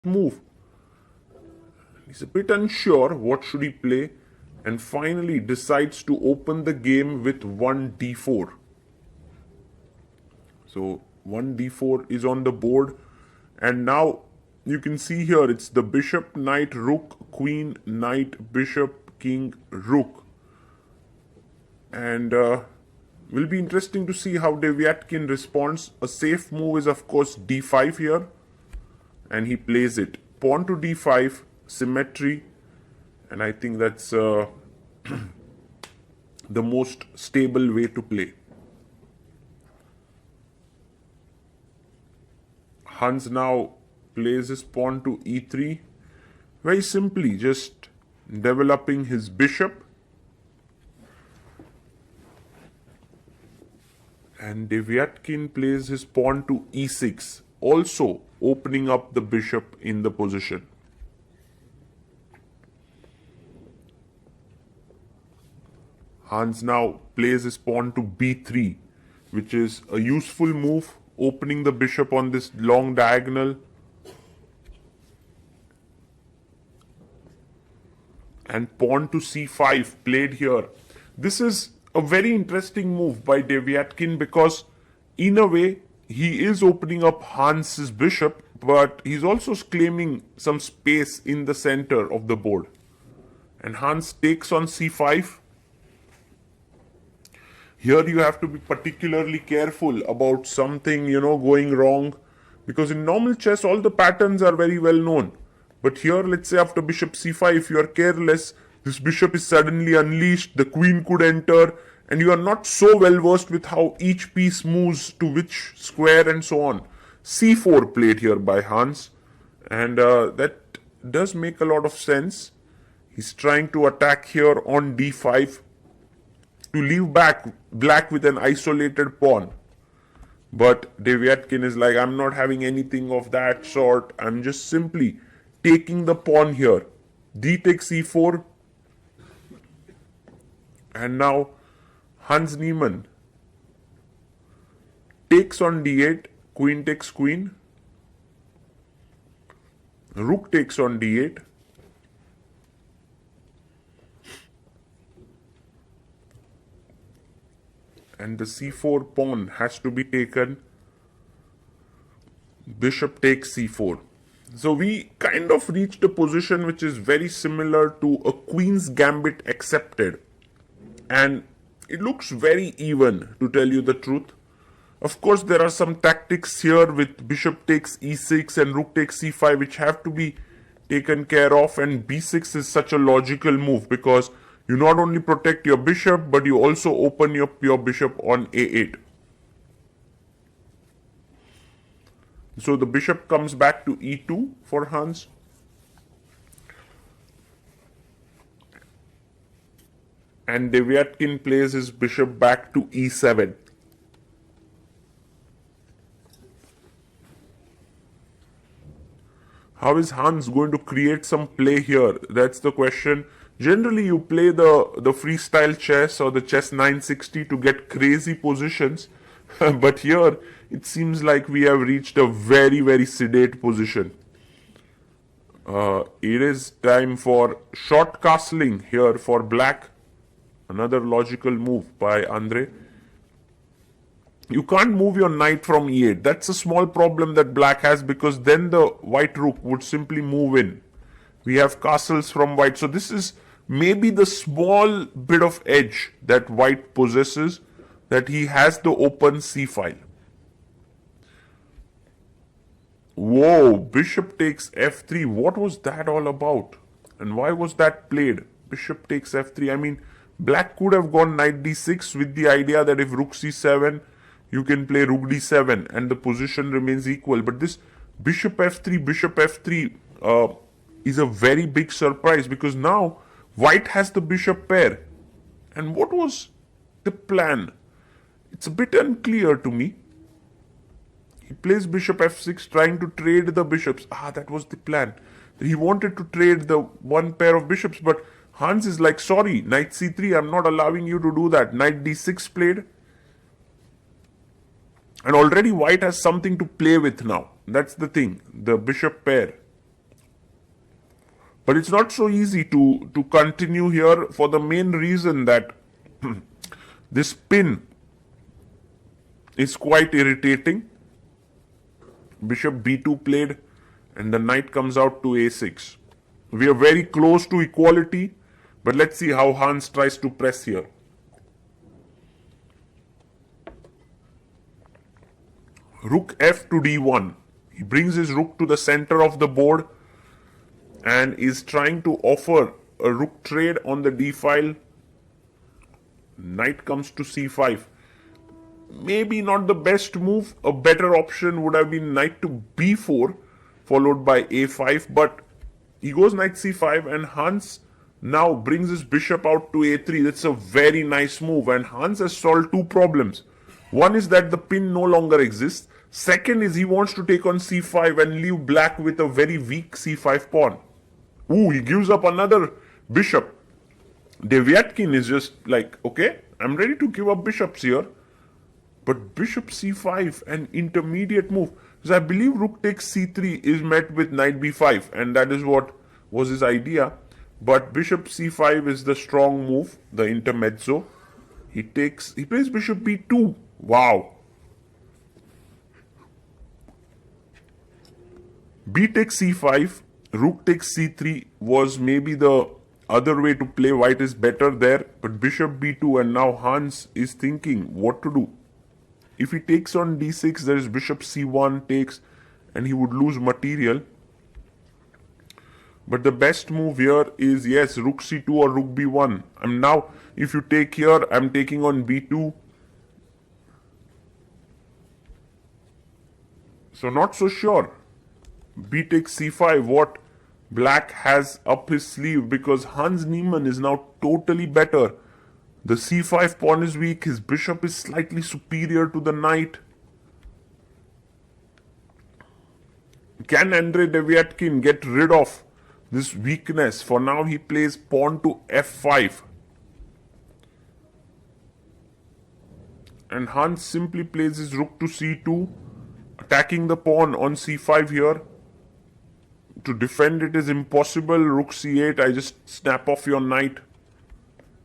move. He's a bit unsure what should he play and finally decides to open the game with 1d4. So 1d4 is on the board, and now you can see here it's the bishop, knight, rook, queen, knight, bishop, king, rook. And will be interesting to see how Deviatkin responds. A safe move is of course d5 here, and he plays it. Pawn to d5, symmetry, and I think that's the most stable way to play. Hans now plays his pawn to e3, very simply just developing his bishop. And Deviatkin plays his pawn to e6, also opening up the bishop in the position. Hans now plays his pawn to b3, which is a useful move, opening the bishop on this long diagonal. And pawn to c5 played here. This is a very interesting move by Deviatkin because in a way he is opening up Hans's bishop, but he's also claiming some space in the center of the board. And Hans takes on c5. Here you have to be particularly careful about something, going wrong, because in normal chess all the patterns are very well known. But here, let's say after bishop c5, if you are careless, this bishop is suddenly unleashed, the queen could enter, and you are not so well versed with how each piece moves to which square and so on. c4 played here by Hans, and that does make a lot of sense. He's trying to attack here on d5 to leave black with an isolated pawn. But Deviatkin is like, I'm not having anything of that sort. I'm just simply taking the pawn here. D takes e4. And now Hans Niemann takes on d8. Queen takes queen. Rook takes on d8. And the c4 pawn has to be taken. Bishop takes c4. So we kind of reached a position which is very similar to a queen's gambit accepted. And it looks very even, to tell you the truth. Of course, there are some tactics here with bishop takes e6 and rook takes c5 which have to be taken care of, and b6 is such a logical move because you not only protect your bishop, but you also open your bishop on a8. So the bishop comes back to e2 for Hans. And Deviatkin plays his bishop back to e7. How is Hans going to create some play here? That's the question. Generally, you play the freestyle chess or the chess 960 to get crazy positions. But here, it seems like we have reached a very, very sedate position. It is time for short castling here for black. Another logical move by Andrey. You can't move your knight from e8. That's a small problem that black has, because then the white rook would simply move in. We have castles from white. So this is maybe the small bit of edge that white possesses, that he has the open c file. Whoa, bishop takes f3. What was that all about? And why was that played? Bishop takes f3. I mean, black could have gone knight d6 with the idea that if rook c7, you can play rook d7 and the position remains equal. But this bishop f3 is a very big surprise, because now white has the bishop pair. And what was the plan? It's a bit unclear to me. He plays bishop f6 trying to trade the bishops. That was the plan. He wanted to trade the one pair of bishops, but Hans is like, sorry, knight c3, I'm not allowing you to do that. Knight d6 played. And already white has something to play with now. That's the thing, the bishop pair. But it's not so easy to continue here for the main reason that this pin is quite irritating. Bishop b2 played and the knight comes out to a6. We are very close to equality, but let's see how Hans tries to press here. Rook f to d1. He brings his rook to the center of the board and is trying to offer a rook trade on the d file. Knight comes to c5. Maybe not the best move. A better option would have been knight to b4 followed by a5, but he goes knight c5 and Hans now brings his bishop out to a3. That's a very nice move, and Hans has solved two problems. One is that the pin no longer exists. Second is he wants to take on c5 and leave black with a very weak c5 pawn. Ooh, he gives up another bishop. Deviatkin is just like, okay, I'm ready to give up bishops here. But bishop c5, an intermediate move. So I believe rook takes c3 is met with knight b5, and that is what was his idea. But bishop c5 is the strong move, the intermezzo. He plays bishop b2. Wow. B takes c5, rook takes c3 was maybe the other way to play. White is better there, but bishop b2, and now Hans is thinking what to do. If he takes on d6, there is bishop c1 takes, and he would lose material. But the best move here is, yes, rook c2 or rook b1. Now, if you take here, I'm taking on b2. So not so sure. B takes c5, what black has up his sleeve, because Hans Niemann is now totally better. The c5 pawn is weak, his bishop is slightly superior to the knight. Can Andrey Deviatkin get rid of this weakness? For now he plays pawn to f5. And Hans simply plays his rook to c2, attacking the pawn on c5 here. To defend it is impossible. Rook c8, I just snap off your knight.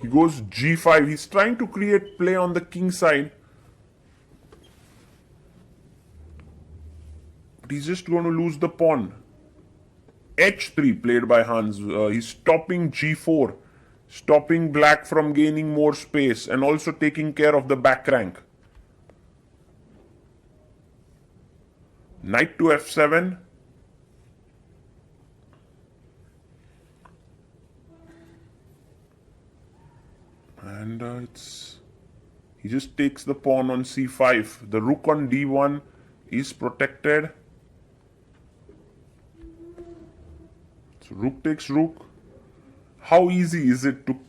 He goes g5. He's trying to create play on the king side. But he's just going to lose the pawn. h3 played by Hans. He's stopping g4. Stopping black from gaining more space and also taking care of the back rank. Knight to f7. And he just takes the pawn on c5. The rook on d1 is protected. So rook takes rook. How easy is it to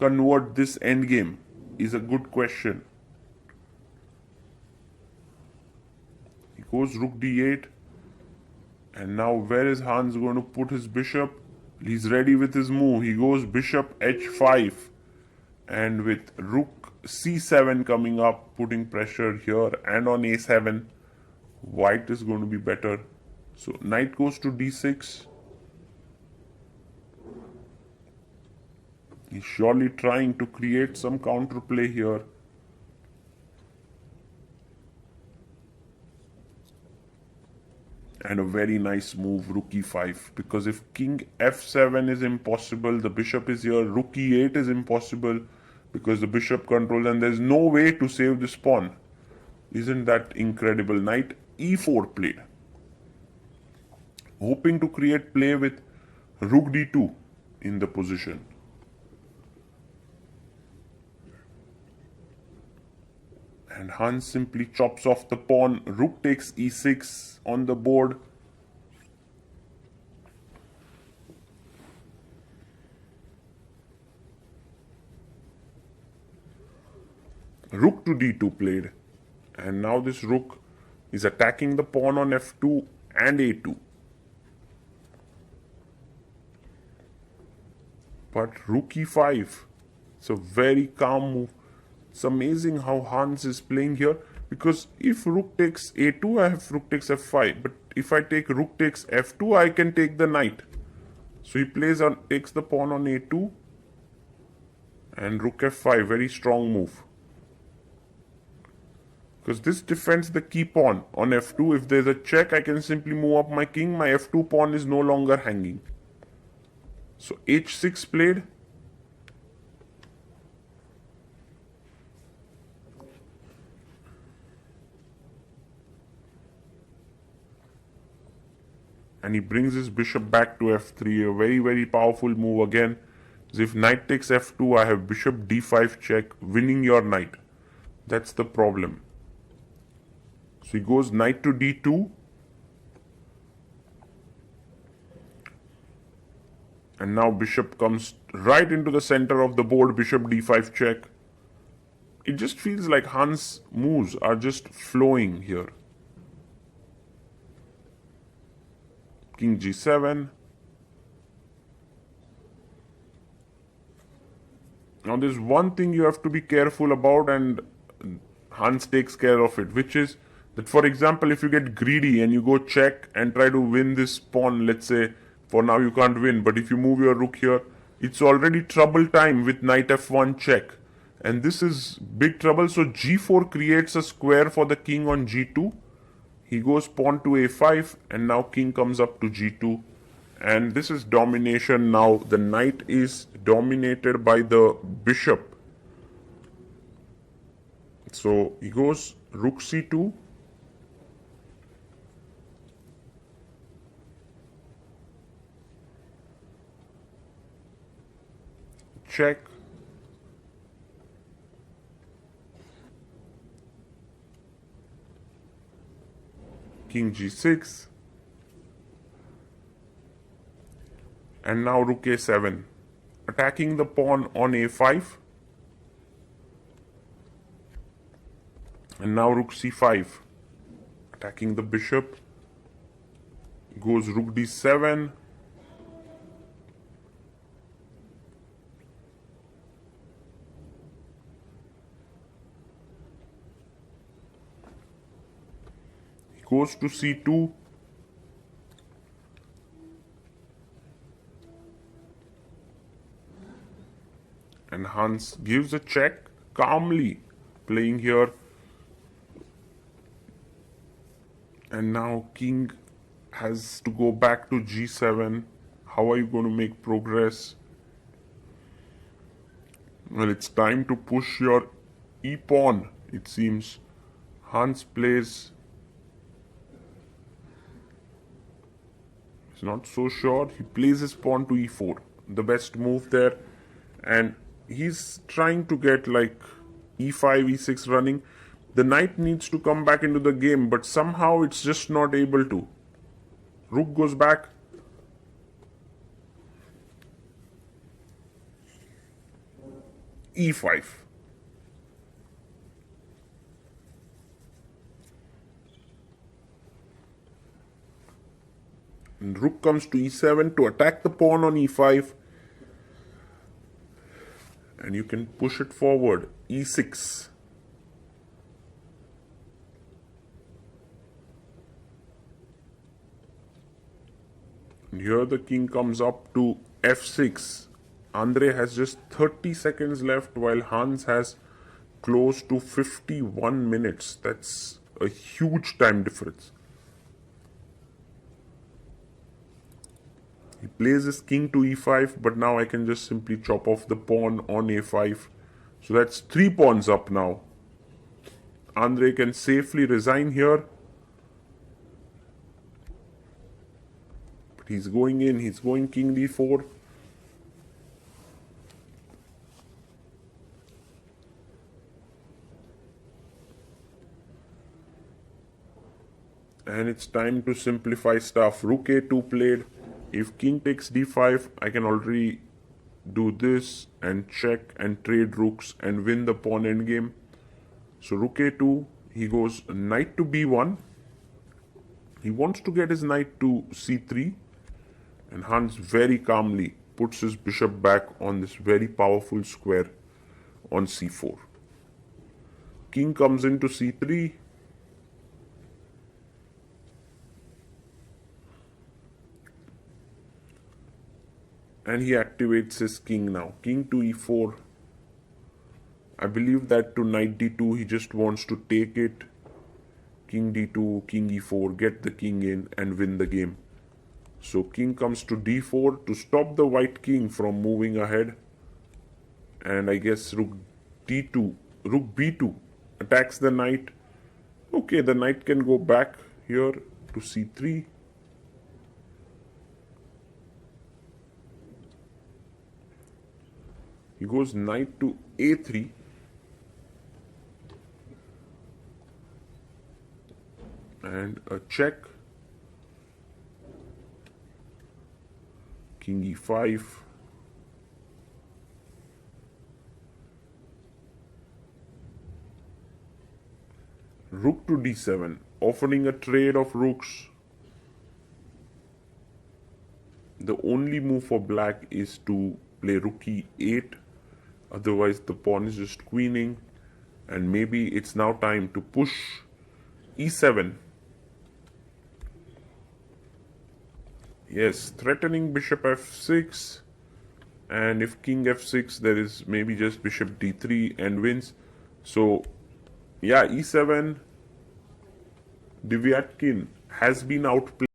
convert this endgame is a good question. He goes rook d8. And now where is Hans going to put his bishop? He's ready with his move. He goes bishop h5. And with rook c7 coming up, putting pressure here and on a7, white is going to be better. So knight goes to d6. He's surely trying to create some counterplay here. And a very nice move, rook e5, because if king f7 is impossible, the bishop is here, rook e8 is impossible because the bishop controls, and there's no way to save this pawn. Isn't that incredible? Knight e4 played, hoping to create play with rook d2 in the position. And Hans simply chops off the pawn. Rook takes e6 on the board. Rook to d2 played. And now this rook is attacking the pawn on f2 and a2. But rook e5. It's a very calm move. It's amazing how Hans is playing here. Because if rook takes a2, I have rook takes f5. But if I take rook takes f2, I can take the knight. So he takes the pawn on a2 and rook f5. Very strong move. Because this defends the key pawn on f2. If there's a check, I can simply move up my king. My f2 pawn is no longer hanging. So h6 played. And he brings his bishop back to f3. A very, very powerful move again. So if knight takes f2, I have bishop d5 check, winning your knight. That's the problem. So he goes knight to d2. And now bishop comes right into the center of the board, bishop d5 check. It just feels like Hans' moves are just flowing here. King g7. Now there's one thing you have to be careful about, and Hans takes care of it, which is that, for example, if you get greedy and you go check and try to win this pawn, let's say, for now you can't win, but if you move your rook here, it's already trouble time with knight f1 check. And this is big trouble, so g4 creates a square for the king on g2. He goes pawn to a5, and now king comes up to g2. And this is domination now. The knight is dominated by the bishop. So he goes rook c2. Check. King g6. And now rook a7. Attacking the pawn on a5. And now rook c5. Attacking the bishop. Goes rook d7. Goes to c2. And Hans gives a check, calmly playing here. And now king has to go back to g7. How are you going to make progress? Well, it's time to push your e-pawn, it seems. Hans plays... He's not so sure. He plays his pawn to e4. The best move there. And he's trying to get like e5, e6 running. The knight needs to come back into the game, but somehow it's just not able to. Rook goes back. e5. And rook comes to e7 to attack the pawn on e5. And you can push it forward. e6. And here the king comes up to f6. Andrey has just 30 seconds left while Hans has close to 51 minutes. That's a huge time difference. He plays his king to e5, but now I can just simply chop off the pawn on a5. So that's 3 pawns up now. Andrey can safely resign here. But he's going in, he's going king d4. And it's time to simplify stuff. Rook a2 played. If king takes d5, I can already do this and check and trade rooks and win the pawn endgame. So rook a2, he goes knight to b1. He wants to get his knight to c3. And Hans very calmly puts his bishop back on this very powerful square on c4. King comes into c3. And he activates his king now. King to e4. I believe that to knight d2 he just wants to take it. King d2, king e4, get the king in and win the game. So king comes to d4 to stop the white king from moving ahead. And I guess rook d2, rook b2 attacks the knight. Okay, the knight can go back here to c3. He goes knight to a3. And a check. King e5. Rook to d7, offering a trade of rooks. The only move for black is to play rook e8. Otherwise, the pawn is just queening. And maybe it's now time to push e7. Yes, threatening bishop f6. And if king f6, there is maybe just bishop d3 and wins. So, yeah, e7, Deviatkin has been outplayed.